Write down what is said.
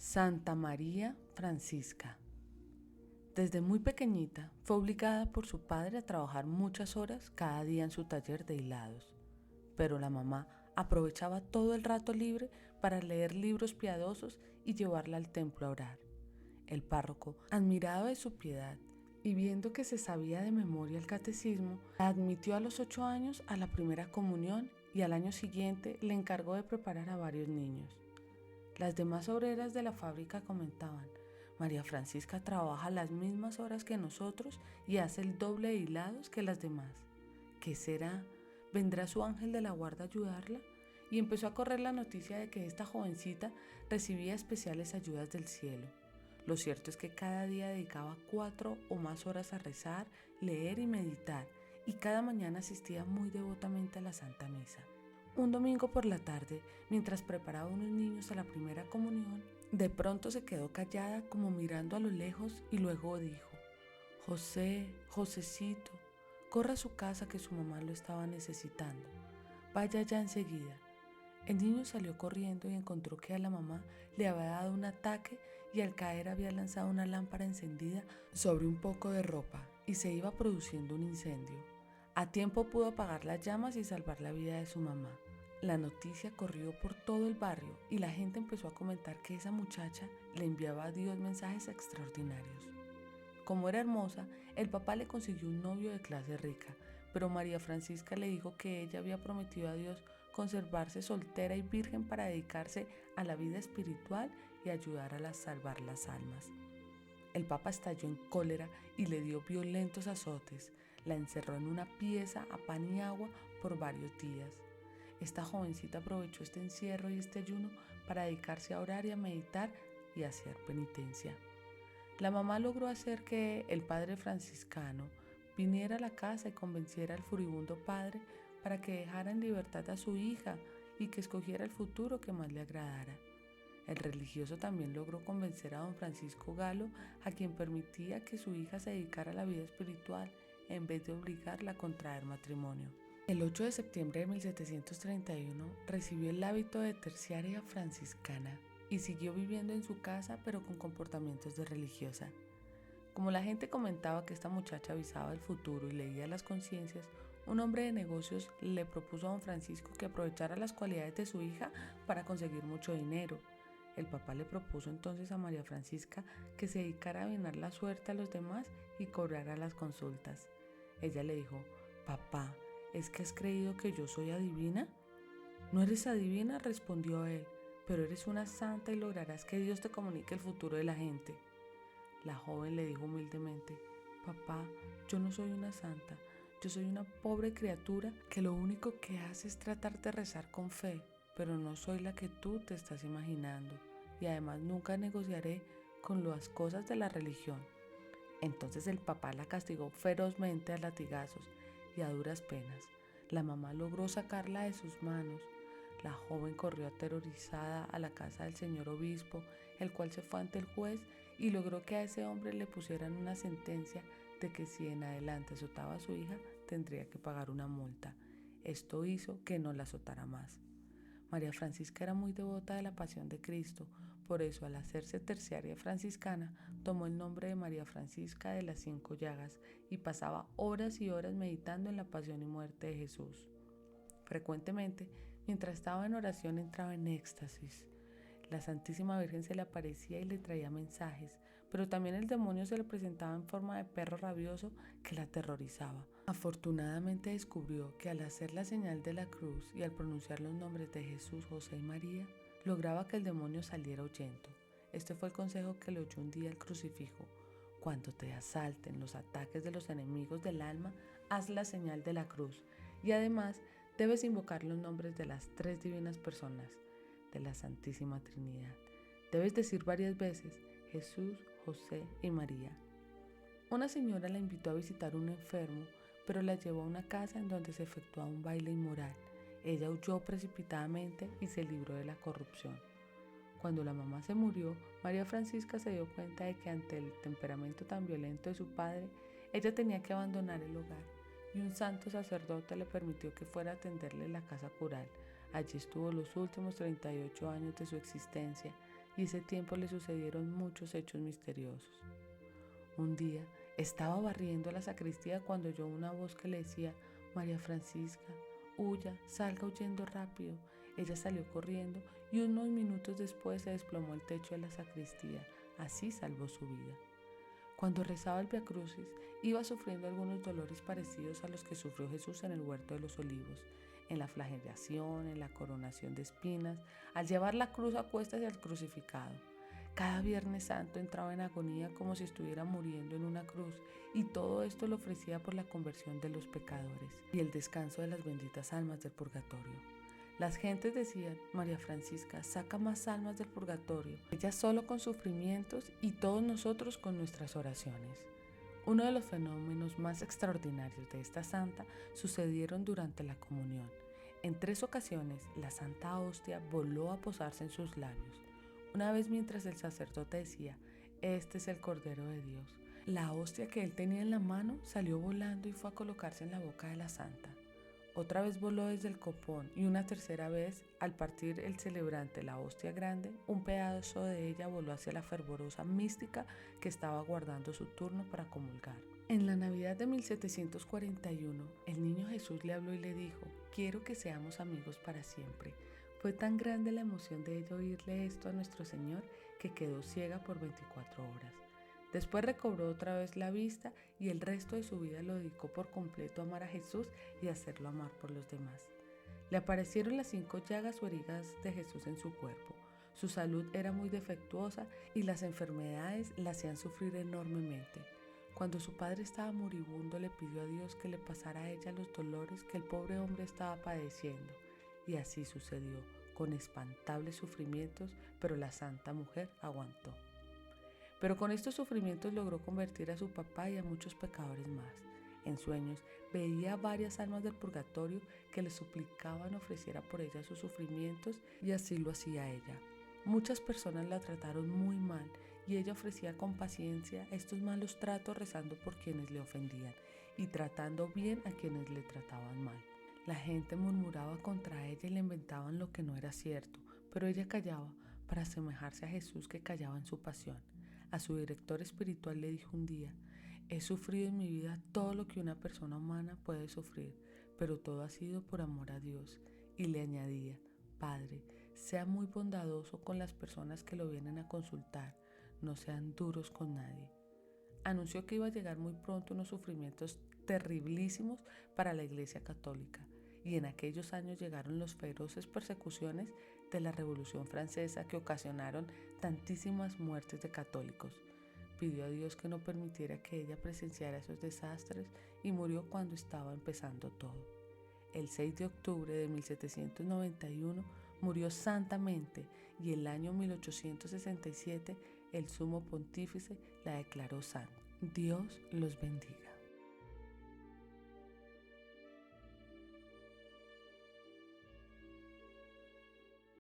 Santa María Francisca. Desde muy pequeñita fue obligada por su padre a trabajar muchas horas cada día en su taller de hilados, pero la mamá aprovechaba todo el rato libre para leer libros piadosos y llevarla al templo a orar. El párroco, admirado de su piedad y viendo que se sabía de memoria el catecismo, la admitió a los 8 años a la primera comunión y al año siguiente le encargó de preparar a varios niños. Las demás obreras de la fábrica comentaban: María Francisca trabaja las mismas horas que nosotros y hace el doble de hilados que las demás. ¿Qué será? ¿Vendrá su ángel de la guarda a ayudarla? Y empezó a correr la noticia de que esta jovencita recibía especiales ayudas del cielo. Lo cierto es que cada día dedicaba 4 o más horas a rezar, leer y meditar, y cada mañana asistía muy devotamente a la Santa Misa. Un domingo por la tarde, mientras preparaba a unos niños a la primera comunión, de pronto se quedó callada como mirando a lo lejos y luego dijo: José, Josecito, corra a su casa que su mamá lo estaba necesitando. Vaya ya enseguida. El niño salió corriendo y encontró que a la mamá le había dado un ataque y al caer había lanzado una lámpara encendida sobre un poco de ropa y se iba produciendo un incendio. A tiempo pudo apagar las llamas y salvar la vida de su mamá. La noticia corrió por todo el barrio y la gente empezó a comentar que esa muchacha le enviaba a Dios mensajes extraordinarios. Como era hermosa, el papá le consiguió un novio de clase rica, pero María Francisca le dijo que ella había prometido a Dios conservarse soltera y virgen para dedicarse a la vida espiritual y ayudar a salvar las almas. El papa estalló en cólera y le dio violentos azotes. La encerró en una pieza a pan y agua por varios días. Esta jovencita aprovechó este encierro y este ayuno para dedicarse a orar y a meditar y a hacer penitencia. La mamá logró hacer que el padre franciscano viniera a la casa y convenciera al furibundo padre para que dejara en libertad a su hija y que escogiera el futuro que más le agradara. El religioso también logró convencer a don Francisco Galo, a quien permitía que su hija se dedicara a la vida espiritual en vez de obligarla a contraer matrimonio. El 8 de septiembre de 1731 recibió el hábito de terciaria franciscana y siguió viviendo en su casa, pero con comportamientos de religiosa. Como la gente comentaba que esta muchacha avisaba el futuro y leía las conciencias, un hombre de negocios le propuso a don Francisco que aprovechara las cualidades de su hija para conseguir mucho dinero. El papá le propuso entonces a María Francisca que se dedicara a adivinar la suerte a los demás y cobrara las consultas. Ella le dijo: Papá, ¿es que has creído que yo soy adivina? No eres adivina, respondió él, pero eres una santa y lograrás que Dios te comunique el futuro de la gente. La joven le dijo humildemente: Papá, yo no soy una santa, yo soy una pobre criatura que lo único que hace es tratar de rezar con fe, pero no soy la que tú te estás imaginando, y además nunca negociaré con las cosas de la religión. Entonces el papá la castigó ferozmente a latigazos y a duras penas. La mamá logró sacarla de sus manos. La joven corrió aterrorizada a la casa del señor obispo, el cual se fue ante el juez y logró que a ese hombre le pusieran una sentencia de que si en adelante azotaba a su hija tendría que pagar una multa. Esto hizo que no la azotara más. María Francisca era muy devota de la pasión de Cristo, por eso al hacerse terciaria franciscana tomó el nombre de María Francisca de las 5 llagas y pasaba horas y horas meditando en la pasión y muerte de Jesús. Frecuentemente, mientras estaba en oración, entraba en éxtasis. La Santísima Virgen se le aparecía y le traía mensajes, pero también el demonio se le presentaba en forma de perro rabioso que la aterrorizaba. Afortunadamente descubrió que al hacer la señal de la cruz y al pronunciar los nombres de Jesús, José y María, lograba que el demonio saliera huyendo. Este fue el consejo que le oyó un día el crucifijo: cuando te asalten los ataques de los enemigos del alma, haz la señal de la cruz y además debes invocar los nombres de las 3 divinas personas de la Santísima Trinidad. Debes decir varias veces: Jesús, José y María. Una señora la invitó a visitar a un enfermo, pero la llevó a una casa en donde se efectuaba un baile inmoral. Ella huyó precipitadamente y se libró de la corrupción. Cuando la mamá se murió, María Francisca se dio cuenta de que ante el temperamento tan violento de su padre, ella tenía que abandonar el hogar, y un santo sacerdote le permitió que fuera a atenderle en la casa cural. Allí estuvo los últimos 38 años de su existencia, y ese tiempo le sucedieron muchos hechos misteriosos. Un día estaba barriendo la sacristía cuando oyó una voz que le decía: María Francisca, huya, salga huyendo rápido. Ella salió corriendo y unos minutos después se desplomó el techo de la sacristía. Así salvó su vida. Cuando rezaba el Vía Crucis, iba sufriendo algunos dolores parecidos a los que sufrió Jesús en el huerto de los olivos, en la flagelación, en la coronación de espinas, al llevar la cruz a cuestas y al crucificado. Cada Viernes Santo entraba en agonía como si estuviera muriendo en una cruz, y todo esto lo ofrecía por la conversión de los pecadores y el descanso de las benditas almas del purgatorio. Las gentes decían: María Francisca saca más almas del purgatorio, ella solo con sufrimientos y todos nosotros con nuestras oraciones. Uno de los fenómenos más extraordinarios de esta santa sucedieron durante la comunión. En 3 ocasiones la santa hostia voló a posarse en sus labios. Una vez, mientras el sacerdote decía: este es el Cordero de Dios, la hostia que él tenía en la mano salió volando y fue a colocarse en la boca de la santa. Otra vez voló desde el copón, y una tercera vez, al partir el celebrante la hostia grande, un pedazo de ella voló hacia la fervorosa mística que estaba guardando su turno para comulgar. En la Navidad de 1741, el niño Jesús le habló y le dijo: quiero que seamos amigos para siempre. Fue tan grande la emoción de ella oírle esto a nuestro Señor que quedó ciega por 24 horas. Después recobró otra vez la vista y el resto de su vida lo dedicó por completo a amar a Jesús y a hacerlo amar por los demás. Le aparecieron las 5 llagas o heridas de Jesús en su cuerpo. Su salud era muy defectuosa y las enfermedades la hacían sufrir enormemente. Cuando su padre estaba moribundo, le pidió a Dios que le pasara a ella los dolores que el pobre hombre estaba padeciendo. Y así sucedió, con espantables sufrimientos, pero la santa mujer aguantó. Pero con estos sufrimientos logró convertir a su papá y a muchos pecadores más. En sueños veía varias almas del purgatorio que le suplicaban ofreciera por ella sus sufrimientos, y así lo hacía ella. Muchas personas la trataron muy mal y ella ofrecía con paciencia estos malos tratos, rezando por quienes le ofendían y tratando bien a quienes le trataban mal. La gente murmuraba contra ella y le inventaban lo que no era cierto, pero ella callaba para asemejarse a Jesús, que callaba en su pasión. A su director espiritual le dijo un día: he sufrido en mi vida todo lo que una persona humana puede sufrir, pero todo ha sido por amor a Dios. Y le añadía: Padre, sea muy bondadoso con las personas que lo vienen a consultar, no sean duros con nadie. Anunció que iba a llegar muy pronto unos sufrimientos terriblísimos para la Iglesia Católica, y en aquellos años llegaron las feroces persecuciones de la Revolución Francesa, que ocasionaron tantísimas muertes de católicos. Pidió a Dios que no permitiera que ella presenciara esos desastres y murió cuando estaba empezando todo. El 6 de octubre de 1791 murió santamente, y el año 1867 el sumo pontífice la declaró santa. Dios los bendiga.